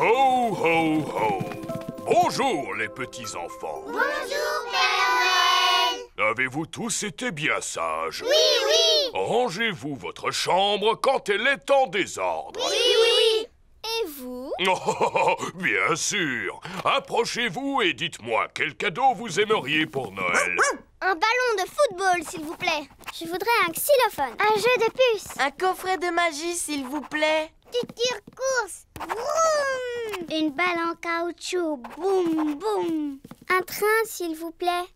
Ho, ho, ho! Bonjour, les petits-enfants. Bonjour, Père Noël. Avez-vous tous été bien sages? Oui, oui. Rangez-vous votre chambre quand elle est en désordre. Oui, oui. Et vous? Oh, bien sûr. Approchez-vous et dites-moi quel cadeau vous aimeriez pour Noël. Un ballon de football, s'il vous plaît. Je voudrais un xylophone. Un jeu de puces. Un coffret de magie, s'il vous plaît. Du tire-course. Vroom. Une balle en caoutchouc. Boum, boum. Un train, s'il vous plaît.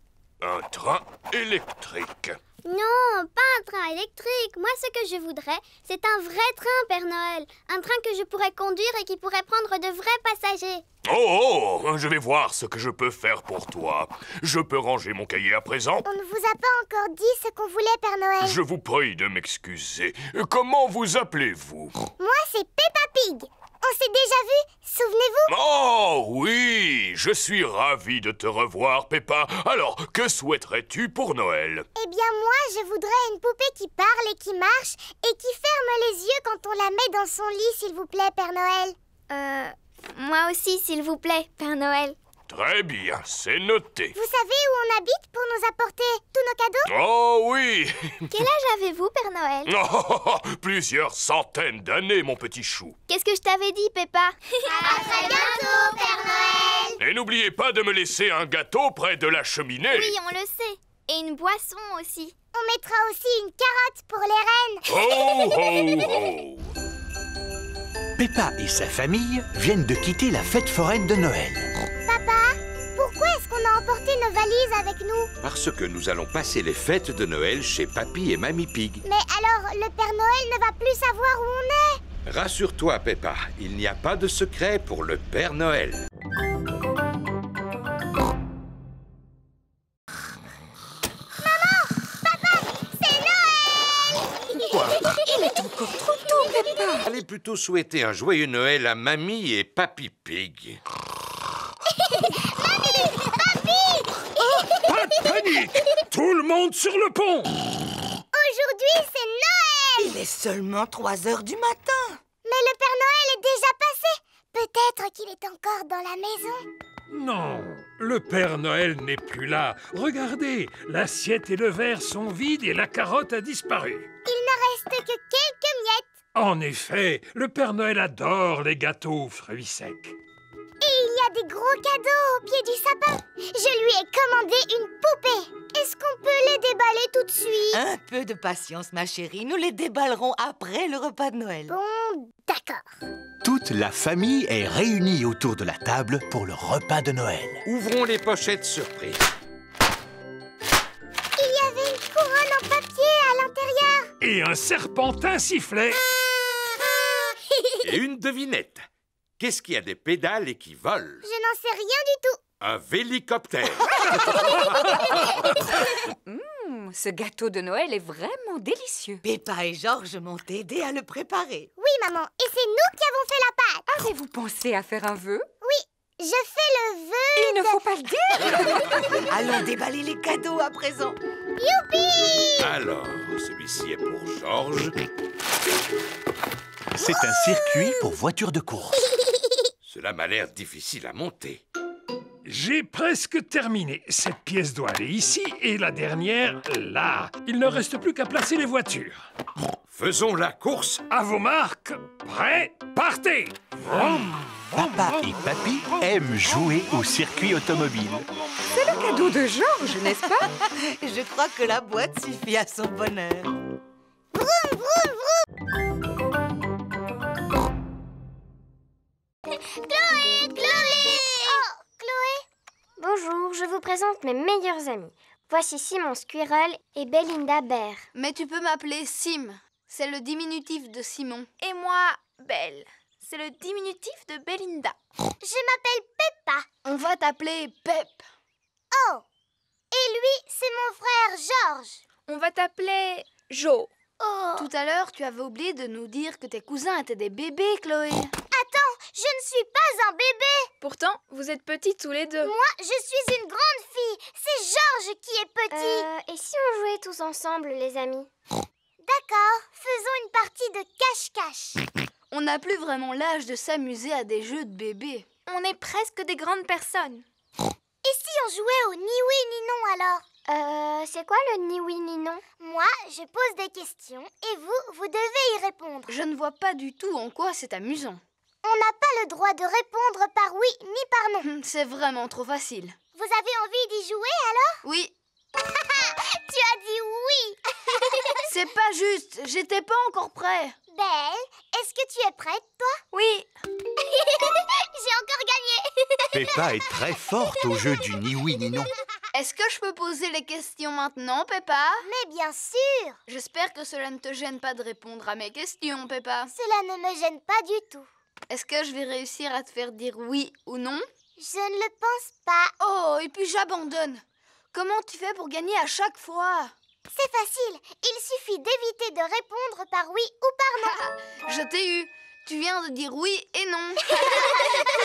Un train électrique. Non, pas un train électrique. Moi, ce que je voudrais, c'est un vrai train, Père Noël. Un train que je pourrais conduire et qui pourrait prendre de vrais passagers. Oh, je vais voir ce que je peux faire pour toi. Je peux ranger mon cahier à présent? On ne vous a pas encore dit ce qu'on voulait, Père Noël. Je vous prie de m'excuser. Comment vous appelez-vous? Moi, c'est Peppa Pig. On s'est déjà vus, souvenez-vous? Oh oui, je suis ravi de te revoir, Peppa. Alors, que souhaiterais-tu pour Noël? Eh bien, moi, je voudrais une poupée qui parle et qui marche et qui ferme les yeux quand on la met dans son lit, s'il vous plaît, Père Noël. Moi aussi, s'il vous plaît, Père Noël. Très bien, c'est noté. Vous savez où on habite pour nous apporter tous nos cadeaux? Oh oui. Quel âge avez-vous, Père Noël? Oh, plusieurs centaines d'années, mon petit chou. Qu'est-ce que je t'avais dit, Peppa? À très bientôt, Père Noël. Et n'oubliez pas de me laisser un gâteau près de la cheminée. Oui, on le sait. Et une boisson aussi. On mettra aussi une carotte pour les reines. Ho, ho, ho. Peppa et sa famille viennent de quitter la fête foraine de Noël. Papa, pourquoi est-ce qu'on a emporté nos valises avec nous? Parce que nous allons passer les fêtes de Noël chez Papy et Mamie Pig. Mais alors, le Père Noël ne va plus savoir où on est. Rassure-toi, Peppa, il n'y a pas de secret pour le Père Noël. Il est encore trop tôt, Peppa. Allez plutôt souhaiter un joyeux Noël à Mamie et Papy Pig. Pas de panique! Tout le monde sur le pont! Aujourd'hui, c'est Noël. Il est seulement 3 heures du matin. Mais le Père Noël est déjà passé. Peut-être qu'il est encore dans la maison. Non, le Père Noël n'est plus là. Regardez, l'assiette et le verre sont vides et la carotte a disparu. Il ne reste que quelques miettes. En effet, le Père Noël adore les gâteaux aux fruits secs. Et il y a des gros cadeaux au pied du sapin. Je lui ai commandé une poupée. Est-ce qu'on peut les déballer tout de suite? Un peu de patience, ma chérie. Nous les déballerons après le repas de Noël. Bon, d'accord. Toute la famille est réunie autour de la table pour le repas de Noël. Ouvrons les pochettes surprises. Il y avait une couronne en papier à l'intérieur. Et un serpentin sifflait. Et une devinette. Qu'est-ce qui a des pédales et qui vole? Je n'en sais rien du tout. Un vélicoptère. Ce gâteau de Noël est vraiment délicieux. Peppa et Georges m'ont aidé à le préparer. Oui, maman, et c'est nous qui avons fait la pâte. Avez-vous pensé à faire un vœu? Je fais le vœu. Il ne faut pas le dire. Allons déballer les cadeaux à présent. Youpi! Alors, celui-ci est pour Georges. C'est un circuit pour voitures de course. Cela m'a l'air difficile à monter. J'ai presque terminé. Cette pièce doit aller ici et la dernière là. Il ne reste plus qu'à placer les voitures. Faisons la course. À vos marques, prêts, partez! Papa et Papy aiment jouer au circuit automobile. C'est le cadeau de Georges, n'est-ce pas? Je crois que la boîte suffit à son bonheur. Chloé! Chloé! Oh, Chloé? Bonjour, je vous présente mes meilleurs amis. Voici Simon Squirrel et Belinda Bear. Mais tu peux m'appeler Sim. C'est le diminutif de Simon. Et moi, Belle. C'est le diminutif de Belinda. Je m'appelle Peppa. On va t'appeler Pep. Oh! Et lui, c'est mon frère Georges. On va t'appeler Jo. Oh! Tout à l'heure, tu avais oublié de nous dire que tes cousins étaient des bébés, Chloé. Attends, je ne suis pas un bébé. Pourtant, vous êtes petits tous les deux. Moi, je suis une grande fille. C'est Georges qui est petit. Et si on jouait tous ensemble, les amis? D'accord, faisons une partie de cache-cache. On n'a plus vraiment l'âge de s'amuser à des jeux de bébés. On est presque des grandes personnes. Et si on jouait au ni oui ni non alors? C'est quoi le ni oui ni non? Moi, je pose des questions et vous devez y répondre. Je ne vois pas du tout en quoi c'est amusant. On n'a pas le droit de répondre par oui ni par non. C'est vraiment trop facile. Vous avez envie d'y jouer alors? Oui. Tu as dit oui. C'est pas juste, j'étais pas encore prêt. Belle, est-ce que tu es prête, toi? Oui. J'ai encore gagné. Peppa est très forte au jeu du ni oui ni non. Est-ce que je peux poser les questions maintenant, Peppa? Mais bien sûr. J'espère que cela ne te gêne pas de répondre à mes questions, Peppa. Cela ne me gêne pas du tout. Est-ce que je vais réussir à te faire dire oui ou non? Je ne le pense pas. Oh, et puis j'abandonne. Comment tu fais pour gagner à chaque fois? C'est facile. Il suffit d'éviter de répondre par oui ou par non. Je t'ai eu. Tu viens de dire oui et non.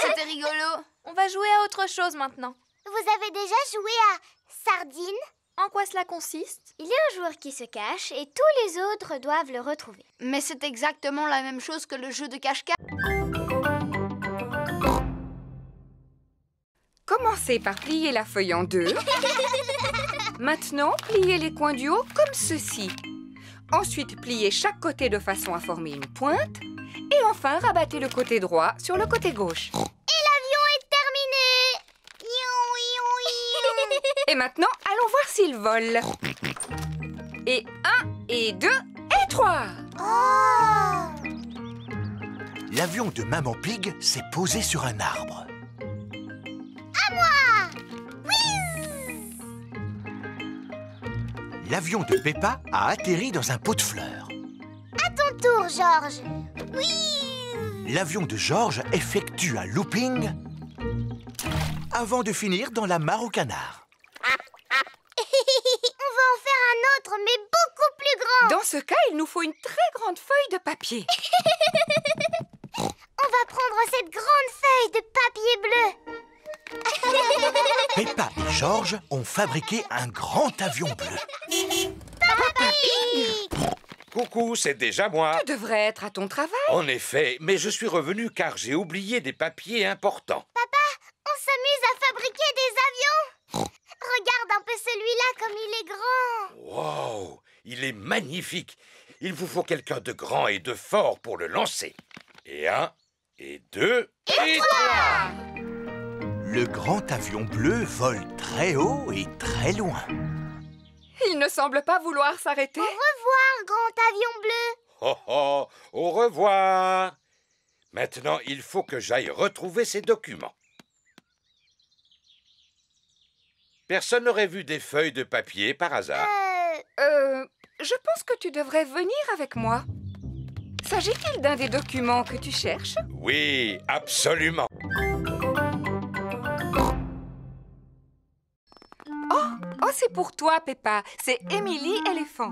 C'était rigolo. On va jouer à autre chose maintenant. Vous avez déjà joué à Sardine? En quoi cela consiste? Il y a un joueur qui se cache et tous les autres doivent le retrouver. Mais c'est exactement la même chose que le jeu de cache-cache. Commencez par plier la feuille en deux. Maintenant, pliez les coins du haut comme ceci. Ensuite, pliez chaque côté de façon à former une pointe. Et enfin, rabattez le côté droit sur le côté gauche. Et l'avion est terminé. Et maintenant, allons voir s'il vole. Et 1, et 2, et 3. Oh! L'avion de Maman Pig s'est posé sur un arbre. À moi! Oui! L'avion de Peppa a atterri dans un pot de fleurs. À ton tour, Georges. Oui! L'avion de Georges effectue un looping avant de finir dans la mare au canard. On va en faire un autre, mais beaucoup plus grand. Dans ce cas, il nous faut une très grande feuille de papier. On va prendre cette grande feuille de papier bleu. Peppa et Georges ont fabriqué un grand avion bleu. Papa Pig! Coucou, c'est déjà moi. Tu devrais être à ton travail. En effet, mais je suis revenu car j'ai oublié des papiers importants. Papa, on s'amuse à fabriquer des avions. Regarde un peu celui-là comme il est grand. Wow, il est magnifique. Il vous faut quelqu'un de grand et de fort pour le lancer. Et 1, et 2, et 3. Le grand avion bleu vole très haut et très loin. Il ne semble pas vouloir s'arrêter. Au revoir, grand avion bleu. Oh oh, au revoir. Maintenant, il faut que j'aille retrouver ces documents. Personne n'aurait vu des feuilles de papier par hasard? Je pense que tu devrais venir avec moi. S'agit-il d'un des documents que tu cherches? Oui, absolument. Oh, c'est pour toi, Peppa. C'est Émilie Éléphant.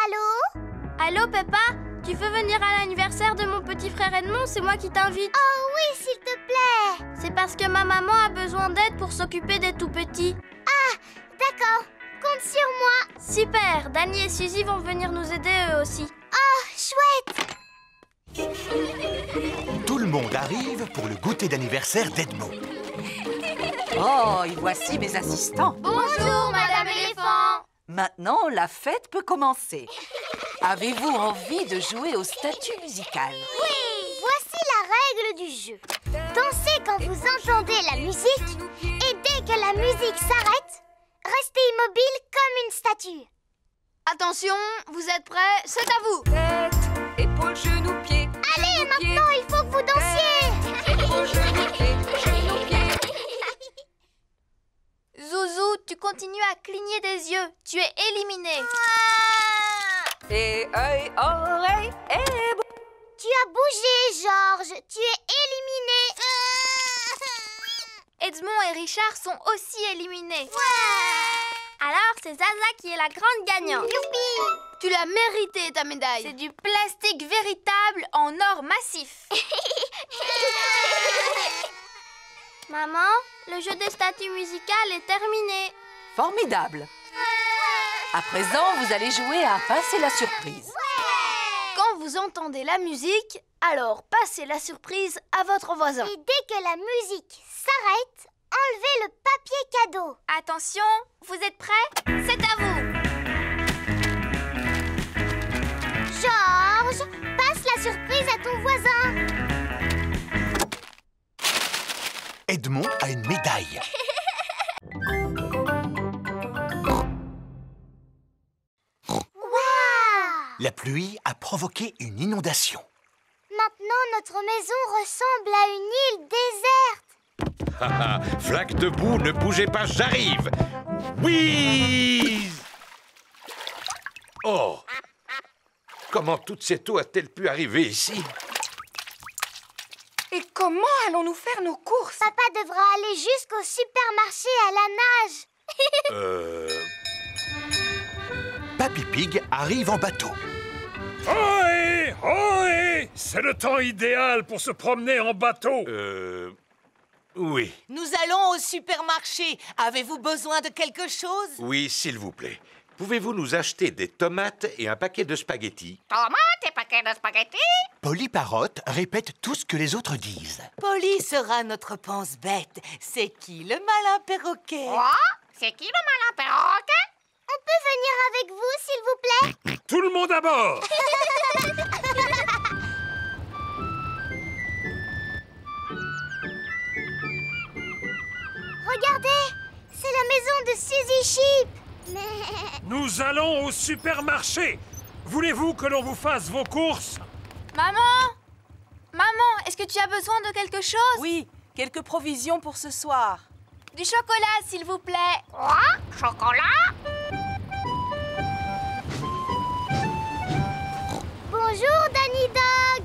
Allô? Allô, Peppa? Tu veux venir à l'anniversaire de mon petit frère Edmond? C'est moi qui t'invite. Oh oui, s'il te plaît. C'est parce que ma maman a besoin d'aide pour s'occuper des tout-petits. Ah, d'accord. Compte sur moi. Super! Danny et Suzy vont venir nous aider eux aussi. Oh, chouette. Tout le monde arrive pour le goûter d'anniversaire d'Edmond. Oh, et voici mes assistants. Bonjour, Madame Éléphant! Maintenant, la fête peut commencer. Avez-vous envie de jouer au statut musical? Oui, voici la règle du jeu. Dansez quand vous entendez la musique et dès que la musique s'arrête, restez immobile comme une statue. Attention, vous êtes prêts? C'est à vous. Tête, épaules, genoux, pieds. Allez, genoux, pieds. maintenant, il faut que vous dansiez. Épaules, genoux, pieds, genoux, pieds. Zouzou, tu continues à cligner des yeux. Tu es éliminé. Et œil, oreille, et bouche. Tu as bougé, Georges. Tu es éliminé. Edmond et Richard sont aussi éliminés. Alors, c'est Zaza qui est la grande gagnante. Youpi! Tu l'as mérité, ta médaille. C'est du plastique véritable en or massif. Maman, le jeu des statues musicales est terminé. Formidable. À présent, vous allez jouer à Pince et la surprise. Quand vous entendez la musique, alors passez la surprise à votre voisin. Et dès que la musique s'arrête, enlevez le papier cadeau. Attention, vous êtes prêts? C'est à vous. Georges, passe la surprise à ton voisin. Edmond a une médaille. Waouh! La pluie a provoqué une inondation. Maintenant, notre maison ressemble à une île déserte. Haha, flaque de boue, ne bougez pas, j'arrive. Oui. Oh. Comment toute cette eau a-t-elle pu arriver ici? Et comment allons-nous faire nos courses? Papa devra aller jusqu'au supermarché à la nage. Papy Pig arrive en bateau. Ohé! Ohé! C'est le temps idéal pour se promener en bateau. Oui. Nous allons au supermarché. Avez-vous besoin de quelque chose? Oui, s'il vous plaît. Pouvez-vous nous acheter des tomates et un paquet de spaghettis? Tomates et paquets de spaghettis. Polly Parrot répète tout ce que les autres disent. Polly sera notre pense-bête. C'est qui le malin perroquet? Quoi? C'est qui le malin perroquet? On peut venir avec vous, s'il vous plaît? Tout le monde à bord! Regardez, c'est la maison de Suzy Sheep. Nous allons au supermarché. Voulez-vous que l'on vous fasse vos courses? Maman! Maman, est-ce que tu as besoin de quelque chose? Oui, quelques provisions pour ce soir. Du chocolat, s'il vous plaît. Quoi? Chocolat? Bonjour, Danny Dog.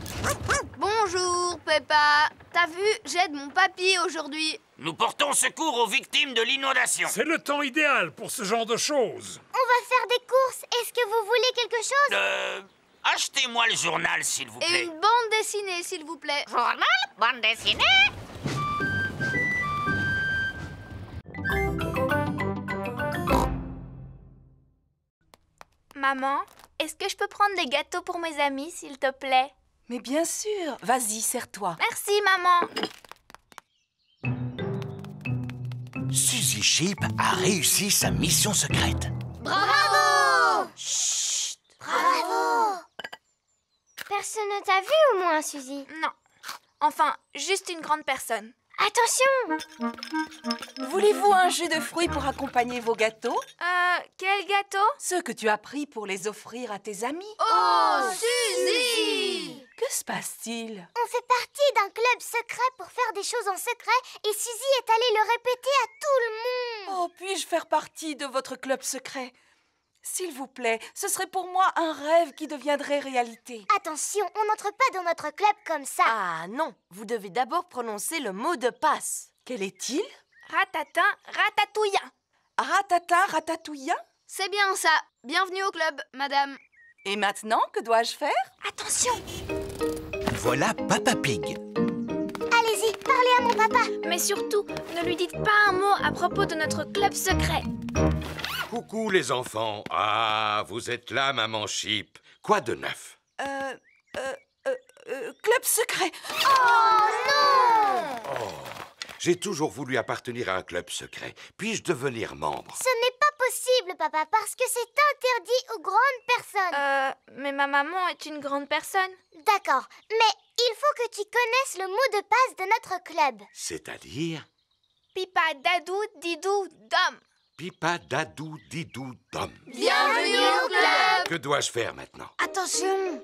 Bonjour, Peppa. T'as vu, j'aide mon papy aujourd'hui. Nous portons secours aux victimes de l'inondation. C'est le temps idéal pour ce genre de choses. On va faire des courses. Est-ce que vous voulez quelque chose? Achetez-moi le journal, s'il vous Et plaît. une bande dessinée, s'il vous plaît. Journal? Bande dessinée? Maman, est-ce que je peux prendre des gâteaux pour mes amis, s'il te plaît? Mais bien sûr. Vas-y, serre-toi. Merci, maman. Suzy Sheep a réussi sa mission secrète. Bravo! Chut! Bravo! Personne ne t'a vu au moins, Suzy? Non. Enfin, juste une grande personne. Attention! Voulez-vous un jus de fruits pour accompagner vos gâteaux? Quel gâteau? Ceux que tu as pris pour les offrir à tes amis. Oh, Suzy! Que se passe-t-il? On fait partie d'un club secret pour faire des choses en secret et Suzy est allée le répéter à tout le monde. Oh, puis-je faire partie de votre club secret? S'il vous plaît, ce serait pour moi un rêve qui deviendrait réalité. Attention, on n'entre pas dans notre club comme ça. Ah non, vous devez d'abord prononcer le mot de passe. Quel est-il? Ratatin, ratatouillant. Ratatin, ratatouillant? C'est bien ça. Bienvenue au club, madame. Et maintenant, que dois-je faire? Attention! Voilà Papa Pig. Allez-y, parlez à mon papa. Mais surtout, ne lui dites pas un mot à propos de notre club secret. Coucou les enfants. Ah, vous êtes là, maman Sheep. Quoi de neuf? Club secret. Oh non! Oh, j'ai toujours voulu appartenir à un club secret. Puis-je devenir membre? Ce n'est pas possible, papa, parce que c'est interdit aux grandes personnes. Mais ma maman est une grande personne. D'accord, mais il faut que tu connaisses le mot de passe de notre club. C'est-à-dire? Pipa, dadou, didou, dom. Pipa, dadou, didou, dom. Bienvenue au club! Que dois-je faire maintenant? Attention!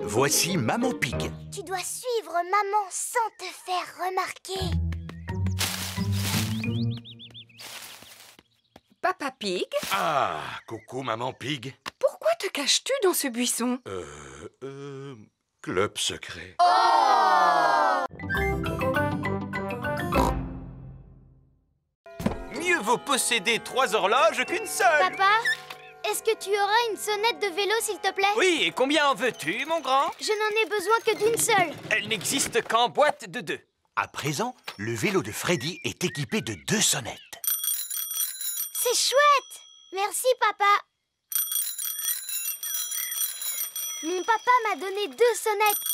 Voici Maman Pig. Tu dois suivre maman sans te faire remarquer. Papa Pig, Ah, coucou maman Pig. pourquoi te caches-tu dans ce buisson? Club secret. Mieux vaut posséder 3 horloges qu'une seule. Papa, est-ce que tu auras une sonnette de vélo, s'il te plaît? Oui, et combien en veux-tu, mon grand? Je n'en ai besoin que d'une seule. Elle n'existe qu'en boîte de 2. À présent, le vélo de Freddy est équipé de 2 sonnettes. C'est chouette! Merci, papa. Mon papa m'a donné 2 sonnettes.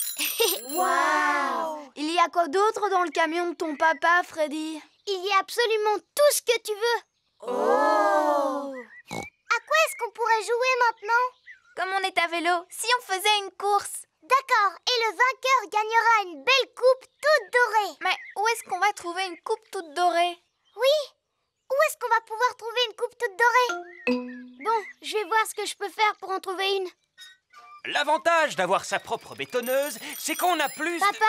Waouh! Il y a quoi d'autre dans le camion de ton papa, Freddy? Il y a absolument tout ce que tu veux. Oh! À quoi est-ce qu'on pourrait jouer maintenant? Comme on est à vélo, si on faisait une course. D'accord, et le vainqueur gagnera une belle coupe toute dorée. Mais où est-ce qu'on va trouver une coupe toute dorée? Oui, où est-ce qu'on va pouvoir trouver une coupe toute dorée? Bon, je vais voir ce que je peux faire pour en trouver une. L'avantage d'avoir sa propre bétonneuse, c'est qu'on a plus... Papa,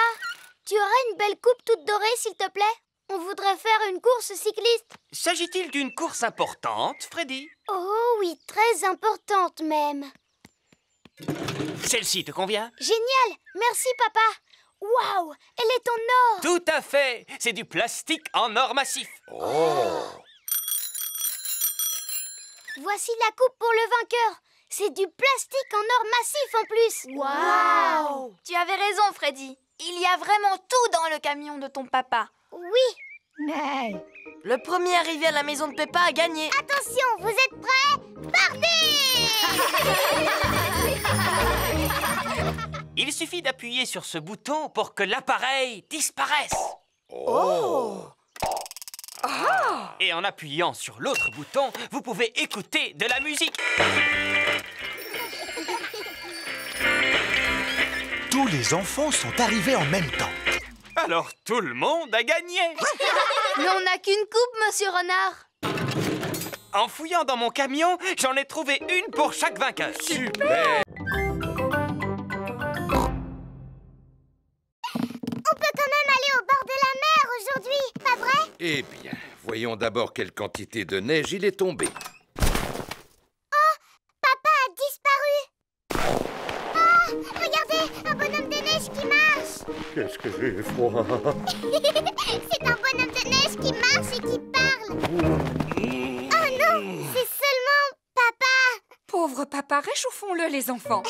tu aurais une belle coupe toute dorée, s'il te plaît? On voudrait faire une course cycliste. S'agit-il d'une course importante, Freddy? Oh oui, très importante même. Celle-ci te convient? Génial, merci papa. Waouh, elle est en or. Tout à fait. C'est du plastique en or massif. Oh! Voici la coupe pour le vainqueur. C'est du plastique en or massif en plus. Waouh! Tu avais raison, Freddy. Il y a vraiment tout dans le camion de ton papa. Oui. Le premier arrivé à la maison de Peppa a gagné. Attention, vous êtes prêts? Partez! Il suffit d'appuyer sur ce bouton pour que l'appareil disparaisse. Oh! Et en appuyant sur l'autre bouton, vous pouvez écouter de la musique. Tous les enfants sont arrivés en même temps. Alors tout le monde a gagné. Mais on n'a qu'une coupe, monsieur Renard. En fouillant dans mon camion, j'en ai trouvé une pour chaque vainqueur. Super! On peut quand même aller au bord de la mer aujourd'hui, pas vrai? Eh bien, voyons d'abord quelle quantité de neige il est tombé. Papa a disparu. Oh, regardez, un bonhomme de neige qui marche. Qu'est-ce que j'ai froid! C'est un bonhomme de neige qui marche et qui parle. Oh non, c'est seulement papa. Pauvre papa, réchauffons-le, les enfants.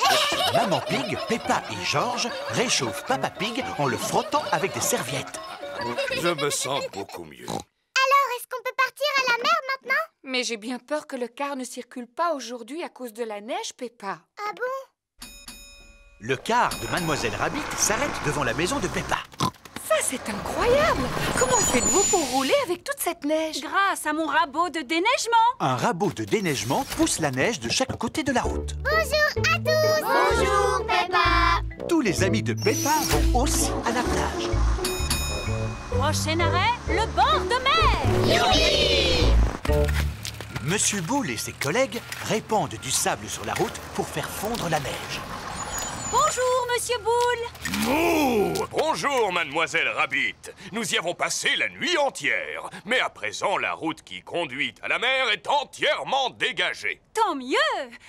Maman Pig, Peppa et George réchauffent Papa Pig en le frottant avec des serviettes. Je me sens beaucoup mieux. Alors, est-ce qu'on peut partir à la mer maintenant? Mais j'ai bien peur que le car ne circule pas aujourd'hui à cause de la neige, Peppa. Ah bon? Le car de Mademoiselle Rabbit s'arrête devant la maison de Peppa. Ça, c'est incroyable! Comment faites-vous pour rouler avec toute cette neige? Grâce à mon rabot de déneigement. Un rabot de déneigement pousse la neige de chaque côté de la route. Bonjour à tous. Bonjour Peppa. Tous les amis de Peppa vont aussi à la plage. Prochain arrêt, le bord de mer. Youpi! Monsieur Boule et ses collègues répandent du sable sur la route pour faire fondre la neige. Bonjour, Monsieur Boule. Mouh! Bonjour, Mademoiselle Rabbit. Nous y avons passé la nuit entière. Mais à présent, la route qui conduit à la mer est entièrement dégagée. Tant mieux.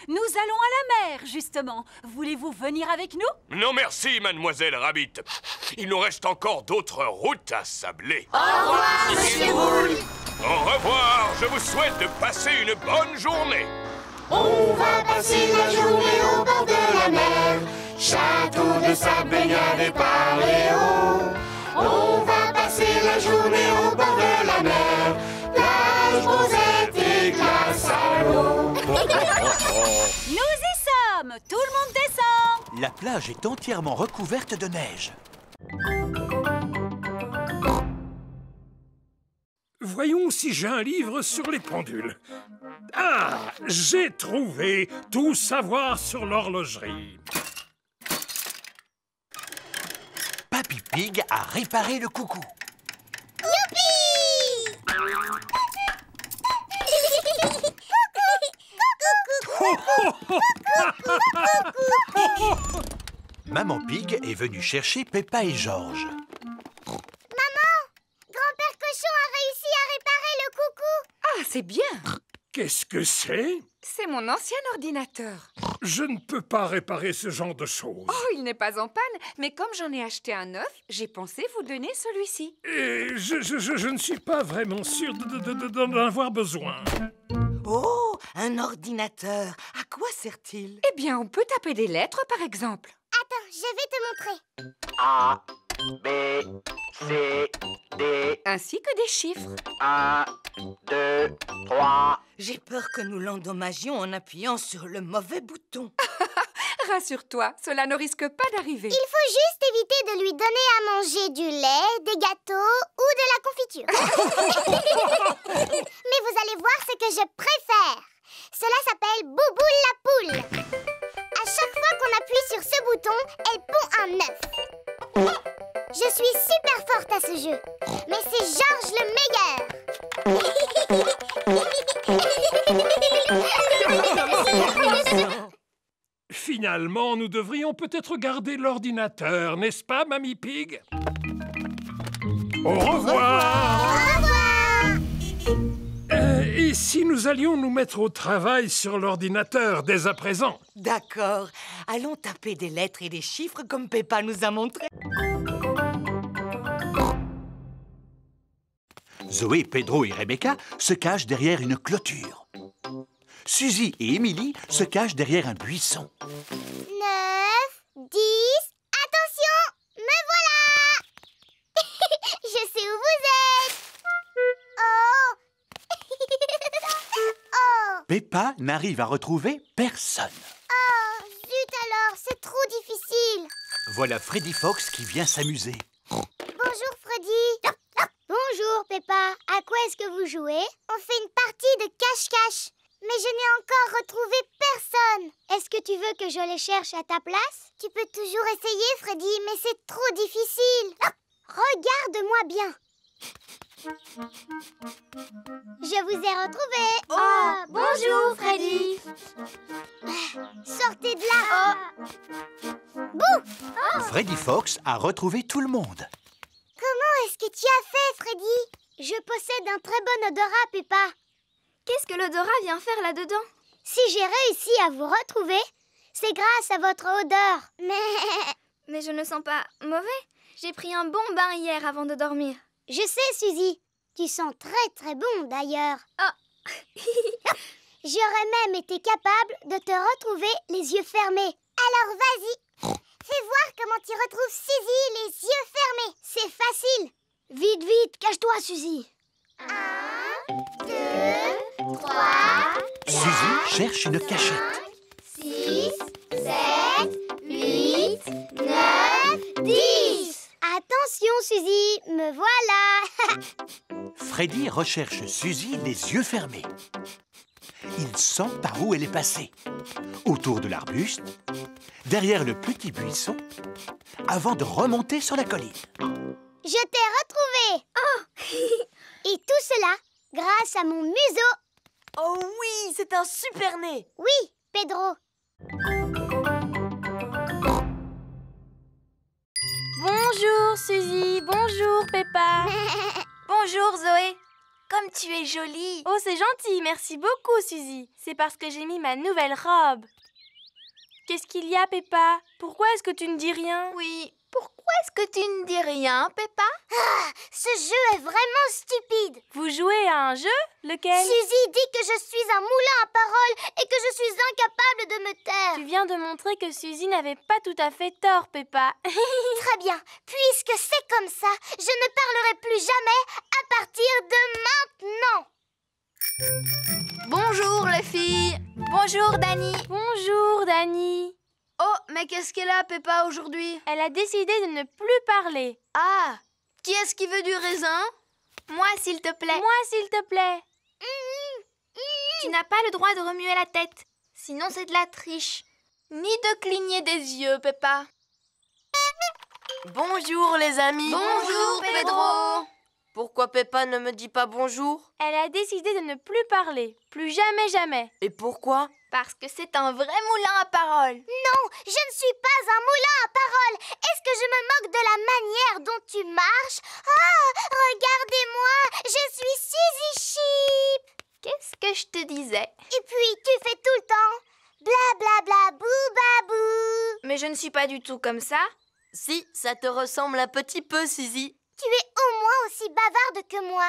Nous allons à la mer, justement. Voulez-vous venir avec nous? Non merci, Mademoiselle Rabbit. Il nous reste encore d'autres routes à sabler. Au revoir, Monsieur Boule. Au revoir. Je vous souhaite de passer une bonne journée. On va passer la journée au bord de la mer. Château de sable, baignade et paléo. On va passer la journée au bord de la mer. Plage, rosette et glace à l'eau. Nous y sommes. Tout le monde descend. La plage est entièrement recouverte de neige. Voyons si j'ai un livre sur les pendules. Ah, j'ai trouvé Tout savoir sur l'horlogerie. Papy Pig a réparé le coucou. Youpi! Maman Pig est venue chercher Peppa et George. Grand-père Cochon a réussi à réparer le coucou. Ah, c'est bien. Qu'est-ce que c'est? C'est mon ancien ordinateur. Je ne peux pas réparer ce genre de choses. Oh, il n'est pas en panne, mais comme j'en ai acheté un neuf, j'ai pensé vous donner celui-ci. Et je ne suis pas vraiment sûr d'en avoir besoin. Oh, un ordinateur. À quoi sert-il? Eh bien, on peut taper des lettres, par exemple. Attends, je vais te montrer. A, B, C, D. Ainsi que des chiffres. 1, 2, 3. J'ai peur que nous l'endommagions en appuyant sur le mauvais bouton. Rassure-toi, cela ne risque pas d'arriver. Il faut juste éviter de lui donner à manger du lait, des gâteaux ou de la confiture. Mais vous allez voir ce que je préfère. Cela s'appelle Bouboule la poule. À chaque fois qu'on appuie sur ce bouton, elle pond un œuf. Je suis super forte à ce jeu, mais c'est Georges le meilleur. Finalement, nous devrions peut-être garder l'ordinateur, n'est-ce pas, Mamie Pig? Au revoir! Au revoir! Et si nous allions nous mettre au travail sur l'ordinateur dès à présent? D'accord. Allons taper des lettres et des chiffres comme Peppa nous a montré. Zoé, Pedro et Rebecca se cachent derrière une clôture. Suzy et Émilie se cachent derrière un buisson. 9, 10... Attention! Me voilà! Je sais où vous êtes! Oh! Oh! Peppa n'arrive à retrouver personne. Oh! Zut alors, c'est trop difficile! Voilà Freddy Fox qui vient s'amuser. Bonjour Freddy! Bonjour Peppa, à quoi est-ce que vous jouez? On fait une partie de cache-cache. Mais je n'ai encore retrouvé personne. Est-ce que tu veux que je les cherche à ta place? Tu peux toujours essayer, Freddy, mais c'est trop difficile. Regarde-moi bien. Je vous ai retrouvé. Oh, bonjour, Freddy. Sortez de là. Bouh! Freddy Fox a retrouvé tout le monde. Comment est-ce que tu as fait, Freddy? Je possède un très bon odorat, Peppa. Qu'est-ce que l'odorat vient faire là-dedans? Si j'ai réussi à vous retrouver, c'est grâce à votre odeur. Mais je ne sens pas mauvais. J'ai pris un bon bain hier avant de dormir. Je sais, Suzy. Tu sens très très bon d'ailleurs. Oh. J'aurais même été capable de te retrouver les yeux fermés. Alors vas-y, fais voir comment tu retrouves Suzy les yeux fermés. C'est facile. Vite, vite, cache-toi, Suzy. 1, 2, 3, Suzy cherche une cachette. 6, 7, 8, 9, 10. Attention, Suzy, me voilà. Freddy recherche Suzy les yeux fermés. Il sent par où elle est passée. Autour de l'arbuste, derrière le petit buisson, avant de remonter sur la colline. Je t'ai retrouvé. Oh. Et tout cela grâce à mon museau. Oh oui, c'est un super nez. Oui, Pedro. Bonjour, Suzy. Bonjour, Peppa. Bonjour, Zoé. Comme tu es jolie. Oh, c'est gentil. Merci beaucoup, Suzy. C'est parce que j'ai mis ma nouvelle robe. Qu'est-ce qu'il y a, Peppa? Pourquoi est-ce que tu ne dis rien? Oui, pourquoi est-ce que tu ne dis rien, Peppa? Ah, ce jeu est vraiment stupide. Vous jouez à un jeu? Lequel? Suzy dit que je suis un moulin à paroles et que je suis incapable de me taire. Tu viens de montrer que Suzy n'avait pas tout à fait tort, Peppa. Très bien. Puisque c'est comme ça, je ne parlerai plus jamais à partir de maintenant. Bonjour, les filles. Bonjour, Dani. Bonjour, Dani. Oh, mais qu'est-ce qu'elle a, Peppa, aujourd'hui? Elle a décidé de ne plus parler. Ah, qui est-ce qui veut du raisin? Moi, s'il te plaît. Moi, s'il te plaît. Tu n'as pas le droit de remuer la tête. Sinon, c'est de la triche. Ni de cligner des yeux, Peppa. Bonjour, les amis. Bonjour, Pedro. Pourquoi Peppa ne me dit pas bonjour? Elle a décidé de ne plus parler. Plus jamais, jamais. Et pourquoi? Parce que c'est un vrai moulin à paroles. Non, je ne suis pas un moulin à paroles. Est-ce que je me moque de la manière dont tu marches? Oh, regardez-moi, je suis Suzy Sheep. Qu'est-ce que je te disais? Et puis, tu fais tout le temps bla bla bla bou babou. Mais je ne suis pas du tout comme ça. Si, ça te ressemble un petit peu, Suzy. Tu es au moins aussi bavarde que moi.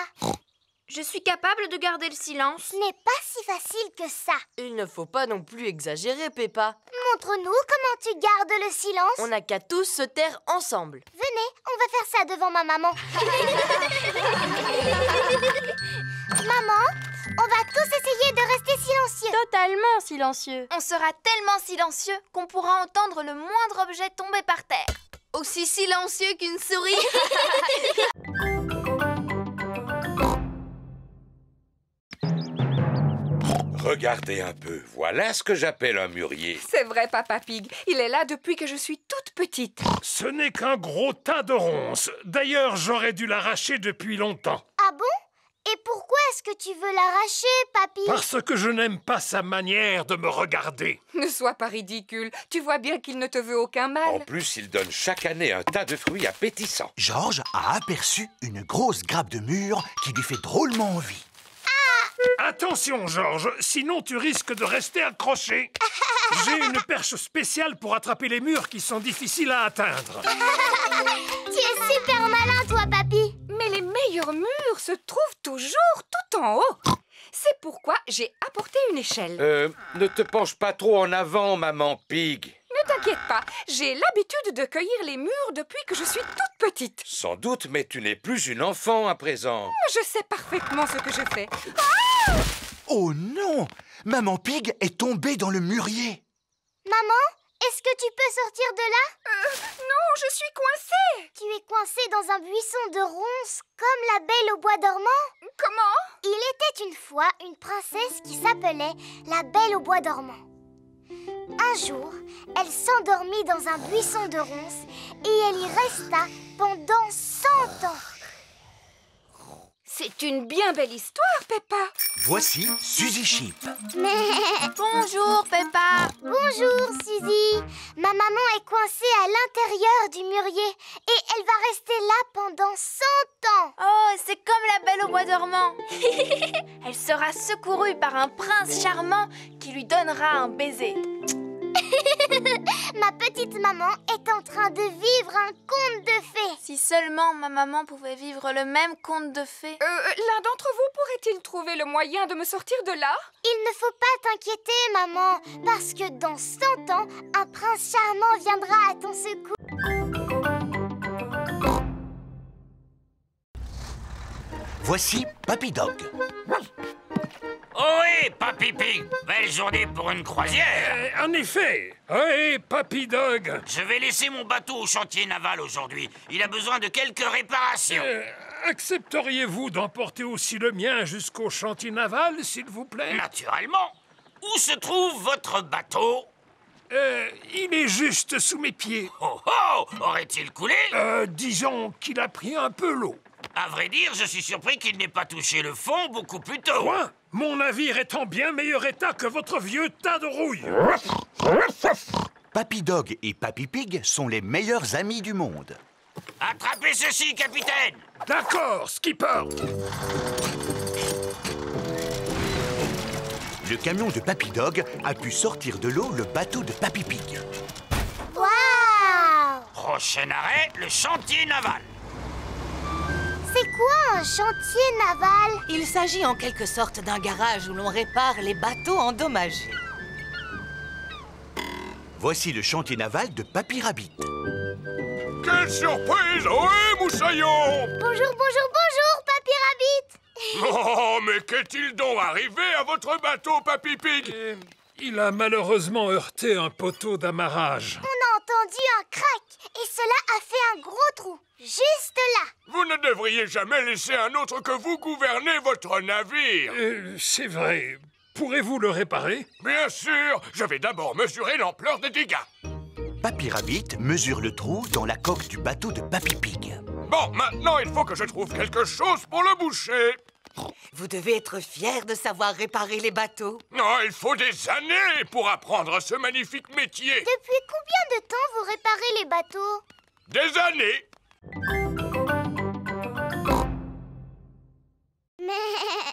Je suis capable de garder le silence. Ce n'est pas si facile que ça. Il ne faut pas non plus exagérer, Peppa. Montre-nous comment tu gardes le silence. On n'a qu'à tous se taire ensemble. Venez, on va faire ça devant ma maman. Maman, On va tous essayer de rester silencieux. Totalement silencieux. On sera tellement silencieux qu'on pourra entendre le moindre objet tomber par terre. Aussi silencieux qu'une souris. Regardez un peu, voilà ce que j'appelle un mûrier. C'est vrai, Papa Pig. Il est là depuis que je suis toute petite. Ce n'est qu'un gros tas de ronces. D'ailleurs, j'aurais dû l'arracher depuis longtemps. Ah bon? Et pourquoi est-ce que tu veux l'arracher, papy? Parce que je n'aime pas sa manière de me regarder. Ne sois pas ridicule. Tu vois bien qu'il ne te veut aucun mal. En plus, il donne chaque année un tas de fruits appétissants. Georges a aperçu une grosse grappe de mûres qui lui fait drôlement envie. Attention, Georges, sinon tu risques de rester accroché. J'ai une perche spéciale pour attraper les mûres qui sont difficiles à atteindre. Tu es super malin, toi, papy. Mais les meilleures mûres se trouvent toujours tout en haut. C'est pourquoi j'ai apporté une échelle. Ne te penche pas trop en avant, maman Pig. Ne t'inquiète pas, j'ai l'habitude de cueillir les mûres depuis que je suis toute petite. Sans doute, mais tu n'es plus une enfant à présent. Je sais parfaitement ce que je fais. Oh non! Maman Pig est tombée dans le mûrier. Maman, est-ce que tu peux sortir de là? Non, je suis coincée. Tu es coincée dans un buisson de ronces comme la Belle au bois dormant? Comment? Il était une fois une princesse qui s'appelait la Belle au bois dormant. Un jour, elle s'endormit dans un buisson de ronces et elle y resta pendant 100 ans. C'est une bien belle histoire, Peppa. Voici Suzy Sheep. Bonjour, Peppa. Bonjour, Suzy. Ma maman est coincée à l'intérieur du mûrier et elle va rester là pendant 100 ans. Oh, c'est comme la Belle au bois dormant. Elle sera secourue par un prince charmant qui lui donnera un baiser. Ma petite maman est en train de vivre un conte de fées. Si seulement ma maman pouvait vivre le même conte de fées. L'un d'entre vous pourrait-il trouver le moyen de me sortir de là? Il ne faut pas t'inquiéter, maman, parce que dans 100 ans, un prince charmant viendra à ton secours. Voici Papy Dog. Ohé, Papy Pig, belle journée pour une croisière. En effet. Oui, Papy Dog. Je vais laisser mon bateau au chantier naval aujourd'hui. Il a besoin de quelques réparations. Accepteriez-vous d'emporter aussi le mien jusqu'au chantier naval, s'il vous plaît? Naturellement. Où se trouve votre bateau? Il est juste sous mes pieds. Oh oh! Aurait-il coulé? Disons qu'il a pris un peu l'eau. À vrai dire, je suis surpris qu'il n'ait pas touché le fond beaucoup plus tôt. Quoi? Mon navire est en bien meilleur état que votre vieux tas de rouille. Papy Dog et Papy Pig sont les meilleurs amis du monde. Attrapez ceci, capitaine! D'accord, skipper. Le camion de Papy Dog a pu sortir de l'eau le bateau de Papy Pig. Waouh! Prochain arrêt, le chantier naval. C'est quoi un chantier naval? Il s'agit en quelque sorte d'un garage où l'on répare les bateaux endommagés. Voici le chantier naval de Papy Rabbit. Quelle surprise! Ohé, moussaillon! Bonjour, bonjour, bonjour, Papy Rabbit! Oh, mais qu'est-il donc arrivé à votre bateau, Papy Pig? Il a malheureusement heurté un poteau d'amarrage. On a entendu un crack et cela a fait un gros trou, juste là. Vous ne devriez jamais laisser un autre que vous gouverner votre navire. C'est vrai. Pourrez-vous le réparer? Bien sûr. Je vais d'abord mesurer l'ampleur des dégâts. Papy Rabbit mesure le trou dans la coque du bateau de Papy Pig. Bon, maintenant, il faut que je trouve quelque chose pour le boucher. Vous devez être fier de savoir réparer les bateaux. Non, il faut des années pour apprendre ce magnifique métier. Depuis combien de temps vous réparez les bateaux? Des années.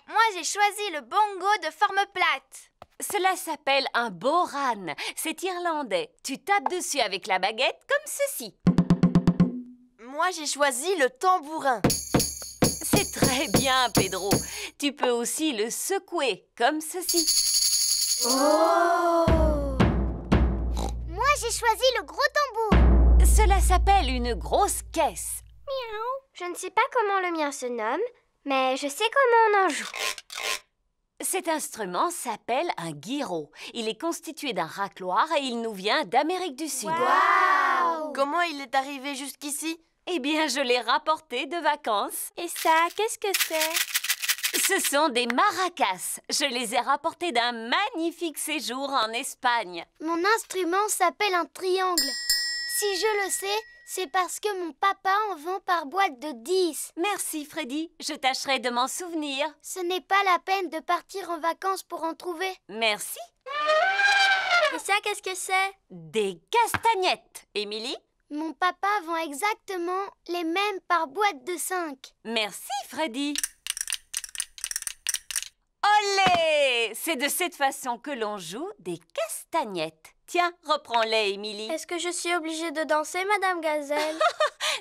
Moi, j'ai choisi le bongo de forme plate. Cela s'appelle un boran. C'est irlandais. Tu tapes dessus avec la baguette comme ceci. Moi, j'ai choisi le tambourin. C'est très bien, Pedro. Tu peux aussi le secouer comme ceci. Oh! Moi, j'ai choisi le gros tambour. Cela s'appelle une grosse caisse. Miaou. Je ne sais pas comment le mien se nomme, mais je sais comment on en joue. Cet instrument s'appelle un gyro. Il est constitué d'un racloir et il nous vient d'Amérique du Sud. Wow! Comment il est arrivé jusqu'ici? Eh bien, je l'ai rapporté de vacances. Et ça, qu'est-ce que c'est? Ce sont des maracas. Je les ai rapportés d'un magnifique séjour en Espagne. Mon instrument s'appelle un triangle. Si je le sais, c'est parce que mon papa en vend par boîte de 10. Merci, Freddy. Je tâcherai de m'en souvenir. Ce n'est pas la peine de partir en vacances pour en trouver. Merci. Et ça, qu'est-ce que c'est? Des castagnettes. Émilie? Mon papa vend exactement les mêmes par boîte de 5. Merci, Freddy. Olé! C'est de cette façon que l'on joue des castagnettes. Tiens, reprends-les, Émilie. Est-ce que je suis obligée de danser, Madame Gazelle?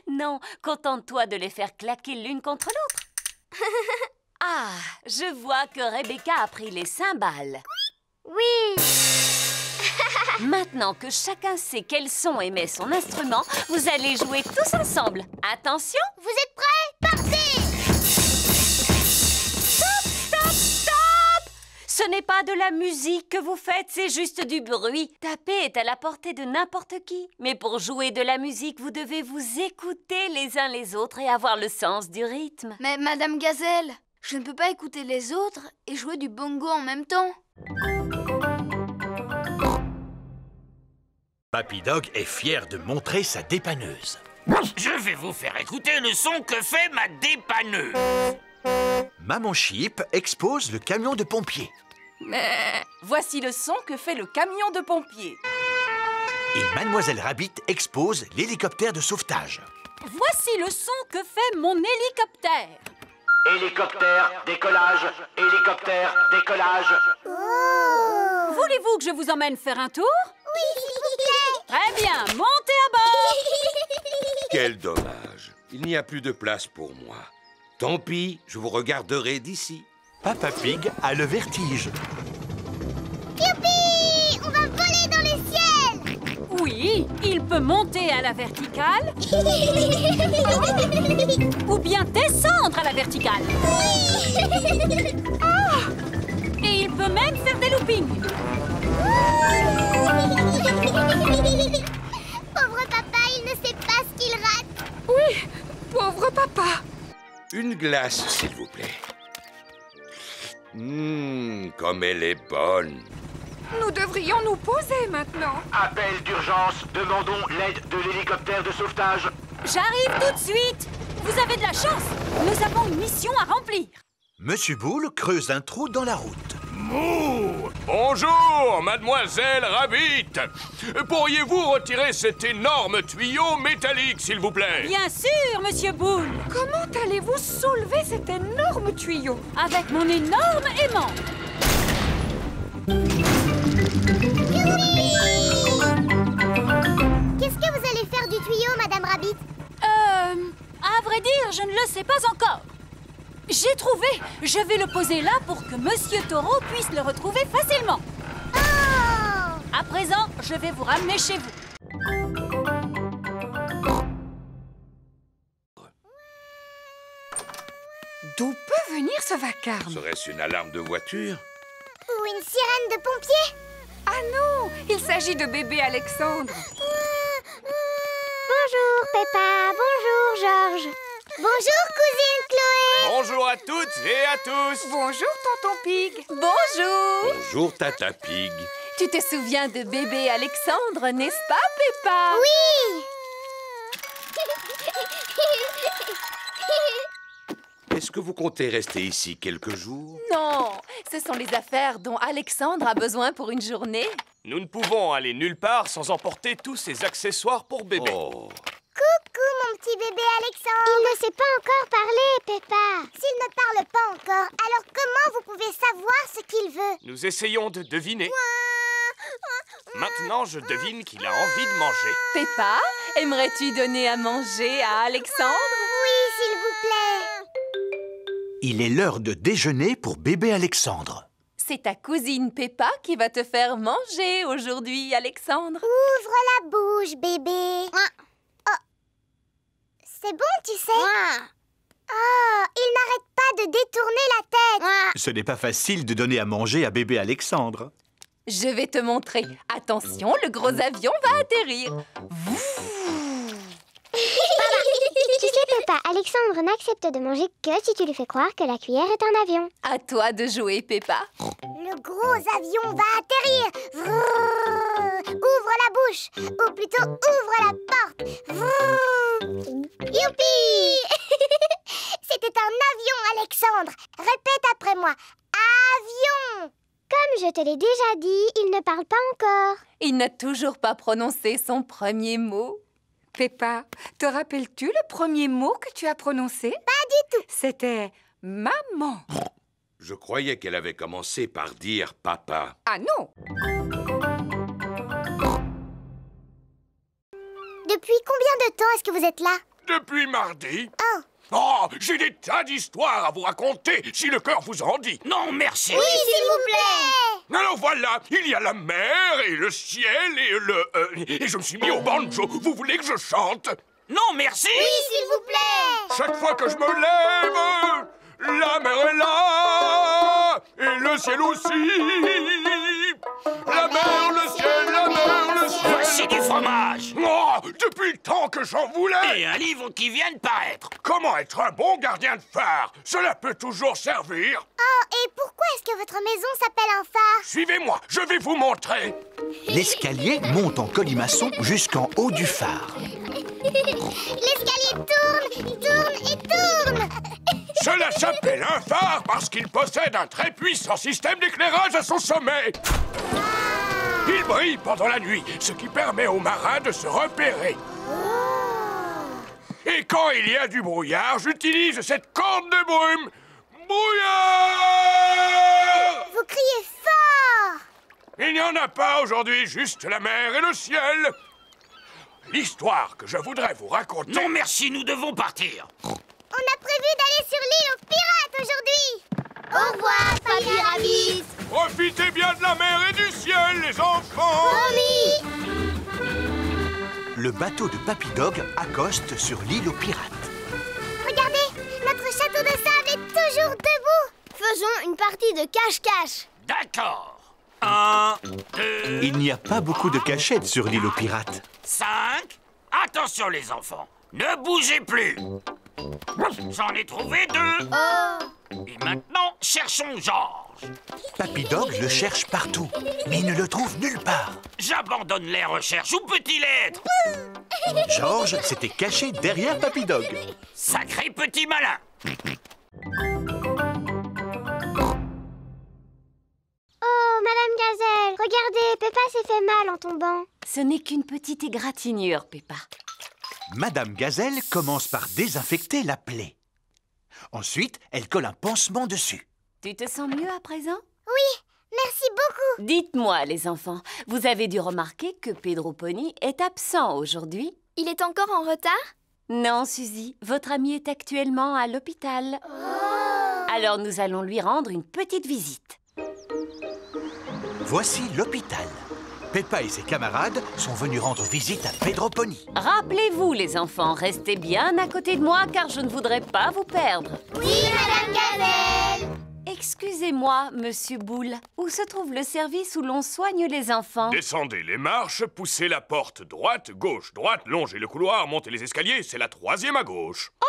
Non, contente-toi de les faire claquer l'une contre l'autre. Ah, je vois que Rebecca a pris les cymbales. Oui! Maintenant que chacun sait quel son émet son instrument, vous allez jouer tous ensemble. Attention! Vous êtes prêts? Partez! Stop, stop, stop! Ce n'est pas de la musique que vous faites, c'est juste du bruit. Taper est à la portée de n'importe qui. Mais pour jouer de la musique, vous devez vous écouter les uns les autres et avoir le sens du rythme. Mais Madame Gazelle, je ne peux pas écouter les autres et jouer du bongo en même temps. Papy Dog est fier de montrer sa dépanneuse. Je vais vous faire écouter le son que fait ma dépanneuse. Maman Chip expose le camion de pompiers. Voici le son que fait le camion de pompiers. Et Mademoiselle Rabbit expose l'hélicoptère de sauvetage. Voici le son que fait mon hélicoptère. Hélicoptère, décollage, hélicoptère, décollage. Oh! Voulez-vous que je vous emmène faire un tour? Oui, s'il vous plaît! Très bien, montez à bord! Quel dommage. Il n'y a plus de place pour moi. Tant pis, je vous regarderai d'ici. Papa Pig a le vertige. Youpi! On va voler dans le ciel! Oui, il peut monter à la verticale ou bien descendre à la verticale. Oui! Oh! Et il peut même faire des loopings. Pauvre papa, il ne sait pas ce qu'il rate. Oui, pauvre papa. Une glace, s'il vous plaît. Comme elle est bonne. Nous devrions nous poser maintenant. Appel d'urgence, demandons l'aide de l'hélicoptère de sauvetage. J'arrive tout de suite. Vous avez de la chance. Nous avons une mission à remplir. Monsieur Boule creuse un trou dans la route. Mouh! Bonjour, Mademoiselle Rabbit. Pourriez-vous retirer cet énorme tuyau métallique, s'il vous plaît? Bien sûr, Monsieur Boule. Comment allez-vous soulever cet énorme tuyau? Avec mon énorme aimant. Qu'est-ce que vous allez faire du tuyau, Madame Rabbit? À vrai dire, je ne le sais pas encore. J'ai trouvé. Je vais le poser là pour que Monsieur Taureau puisse le retrouver facilement. Oh! À présent, je vais vous ramener chez vous. D'où peut venir ce vacarme? Serait-ce une alarme de voiture? Ou une sirène de pompier? Ah non, il s'agit de bébé Alexandre. Bonjour, Peppa. Bonjour, Georges. Bonjour, cousine Chloé. Bonjour à toutes et à tous. Bonjour, tonton Pig. Bonjour. Bonjour, Tata Pig. Tu te souviens de bébé Alexandre, n'est-ce pas, Peppa? Oui. Est-ce que vous comptez rester ici quelques jours? Non, ce sont les affaires dont Alexandre a besoin pour une journée. Nous ne pouvons aller nulle part sans emporter tous ces accessoires pour bébé. Oh. Coucou, mon petit bébé Alexandre. Il ne sait pas encore parler, Peppa. S'il ne parle pas encore, alors comment vous pouvez savoir ce qu'il veut? Nous essayons de deviner. Maintenant, je devine qu'il a envie de manger. Peppa, aimerais-tu donner à manger à Alexandre? Oui, s'il vous plaît. Il est l'heure de déjeuner pour bébé Alexandre. C'est ta cousine Peppa qui va te faire manger aujourd'hui, Alexandre. Ouvre la bouche, bébé. Oh. C'est bon, tu sais. Oh, il n'arrête pas de détourner la tête. chouette. Ce n'est pas facile de donner à manger à bébé Alexandre. Je vais te montrer. Attention, le gros avion va atterrir. Tu sais, Peppa, Alexandre n'accepte de manger que si tu lui fais croire que la cuillère est un avion. À toi de jouer, Peppa. Le gros avion va atterrir. Vrrr. Ouvre la bouche, ou plutôt ouvre la porte. Vrrr. Youpi. C'était un avion, Alexandre. Répète après moi. Avion. Comme je te l'ai déjà dit, il ne parle pas encore. Il n'a toujours pas prononcé son premier mot. Peppa, te rappelles-tu le premier mot que tu as prononcé? Pas du tout. C'était maman. Je croyais qu'elle avait commencé par dire papa. Ah non! Depuis combien de temps est-ce que vous êtes là? Depuis mardi. Oh. Oh, j'ai des tas d'histoires à vous raconter, si le cœur vous en dit. Non, merci. Oui, s'il vous plaît. Alors voilà, il y a la mer et le ciel et et je me suis mis au banjo. Vous voulez que je chante? Non, merci. Oui, s'il vous plaît. Chaque fois que je me lève, la mer est là et le ciel aussi. La mer, le ciel, la mer, le ciel. Voici du fromage. Oh, depuis le temps que j'en voulais. Et un livre qui vient de paraître. Comment être un bon gardien de phare? Cela peut toujours servir. Oh, et pourquoi est-ce que votre maison s'appelle un phare? Suivez-moi, je vais vous montrer. L'escalier monte en colimaçon jusqu'en haut du phare. L'escalier tourne, tourne et tourne. Cela s'appelle un phare parce qu'il possède un très puissant système d'éclairage à son sommet. Il brille pendant la nuit, ce qui permet aux marins de se repérer. Et quand il y a du brouillard, j'utilise cette corne de brume. Brouillard! Vous criez fort. Il n'y en a pas aujourd'hui, juste la mer et le ciel. L'histoire que je voudrais vous raconter... Non, merci, nous devons partir. On a prévu d'aller sur l'île aux pirates aujourd'hui. Au revoir, Papy Rabbit. Profitez bien de la mer et du ciel, les enfants. Promis. Le bateau de Papy Dog accoste sur l'île aux pirates. Regardez, notre château de sable est toujours debout. Faisons une partie de cache-cache. D'accord. 1, 2, Il n'y a pas beaucoup de cachettes sur l'île aux pirates. 5. Attention les enfants, ne bougez plus. J'en ai trouvé 2. Et maintenant, cherchons Georges. Papy Dog le cherche partout, mais il ne le trouve nulle part. J'abandonne les recherches. Où peut-il être? Georges s'était caché derrière Papy Dog. Sacré petit malin. Oh, Madame Gazelle, regardez, Peppa s'est fait mal en tombant. Ce n'est qu'une petite égratignure, Peppa. Madame Gazelle commence par désinfecter la plaie. Ensuite, elle colle un pansement dessus. Tu te sens mieux à présent? Oui, merci beaucoup. Dites-moi, les enfants, vous avez dû remarquer que Pedro Pony est absent aujourd'hui? Il est encore en retard? Non, Suzy, votre ami est actuellement à l'hôpital. Alors nous allons lui rendre une petite visite. Voici l'hôpital. Peppa et ses camarades sont venus rendre visite à Pedro Pony. Rappelez-vous, les enfants, restez bien à côté de moi car je ne voudrais pas vous perdre. Oui, Madame Gazelle. Excusez-moi, Monsieur Boule, où se trouve le service où l'on soigne les enfants? Descendez les marches, poussez la porte droite, gauche, droite, longez le couloir, montez les escaliers, c'est la 3e à gauche. Oh!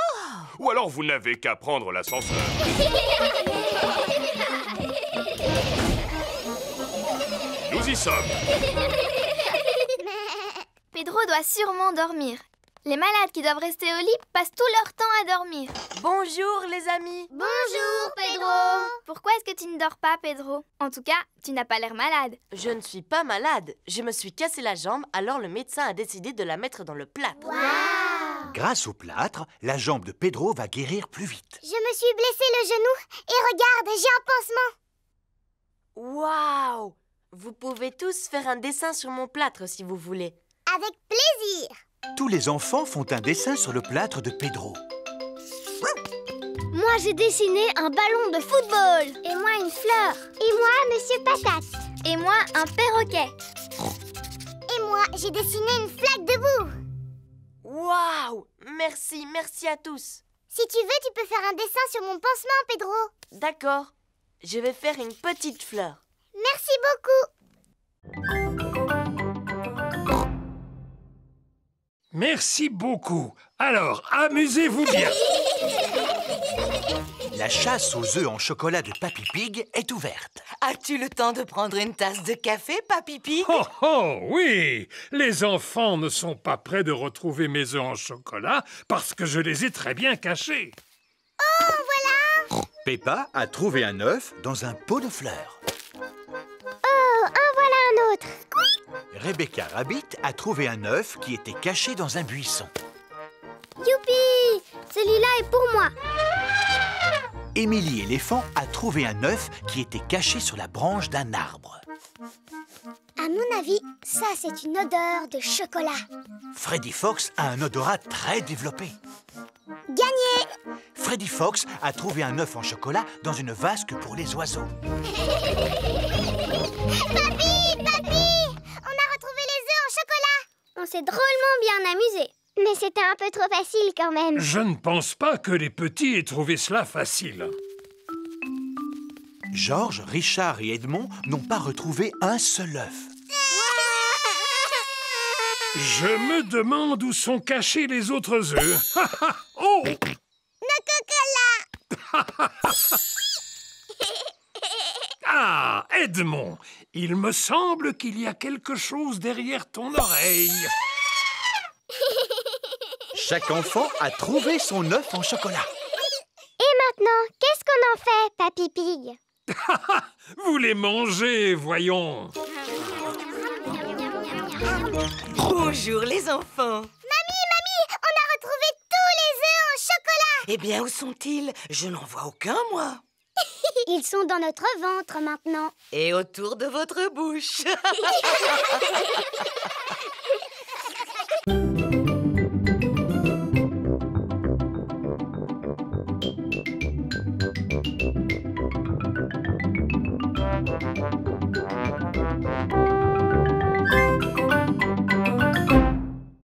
Ou alors vous n'avez qu'à prendre l'ascenseur. Nous y sommes. Pedro doit sûrement dormir. Les malades qui doivent rester au lit passent tout leur temps à dormir. Bonjour les amis. Bonjour, Pedro. Pourquoi est-ce que tu ne dors pas, Pedro? En tout cas, tu n'as pas l'air malade. Je ne suis pas malade. Je me suis cassé la jambe, alors le médecin a décidé de la mettre dans le plâtre. Grâce au plâtre, la jambe de Pedro va guérir plus vite. Je me suis blessé le genou et regarde, j'ai un pansement. Waouh! Vous pouvez tous faire un dessin sur mon plâtre si vous voulez. Avec plaisir. Tous les enfants font un dessin sur le plâtre de Pedro. Moi, j'ai dessiné un ballon de football. Et moi, une fleur. Et moi, Monsieur Patate. Et moi, un perroquet. Et moi, j'ai dessiné une flaque debout. Waouh! Merci à tous. Si tu veux, tu peux faire un dessin sur mon pansement, Pedro. D'accord. je vais faire une petite fleur. Merci beaucoup. Merci beaucoup. Alors, amusez-vous bien. La chasse aux œufs en chocolat de Papy Pig est ouverte. As-tu le temps de prendre une tasse de café, Papy Pig? Oh, oh, oui! Les enfants ne sont pas prêts de retrouver mes œufs en chocolat parce que je les ai très bien cachés. Oh, voilà! Peppa a trouvé un œuf dans un pot de fleurs. Oh, en voilà un autre. Rebecca Rabbit a trouvé un œuf qui était caché dans un buisson. Youpi! Celui-là est pour moi. Émilie Éléphant a trouvé un œuf qui était caché sur la branche d'un arbre. À mon avis, ça c'est une odeur de chocolat. Freddy Fox a un odorat très développé. Gagné! Freddy Fox a trouvé un œuf en chocolat dans une vasque pour les oiseaux. Papy! Papy! On a retrouvé les œufs en chocolat! On s'est drôlement bien amusé. Mais c'était un peu trop facile quand même. Je ne pense pas que les petits aient trouvé cela facile. Georges, Richard et Edmond n'ont pas retrouvé un seul œuf. Je me demande où sont cachés les autres œufs. Oh! Nos cocolas! Ah, Edmond, il me semble qu'il y a quelque chose derrière ton oreille. Chaque enfant a trouvé son œuf en chocolat. Et maintenant, qu'est-ce qu'on en fait, Papy Pig? Vous les mangez, voyons. Bonjour les enfants. Mamie, on a retrouvé tous les œufs en chocolat. Eh bien, où sont-ils? Je n'en vois aucun, moi. Ils sont dans notre ventre maintenant. Et autour de votre bouche.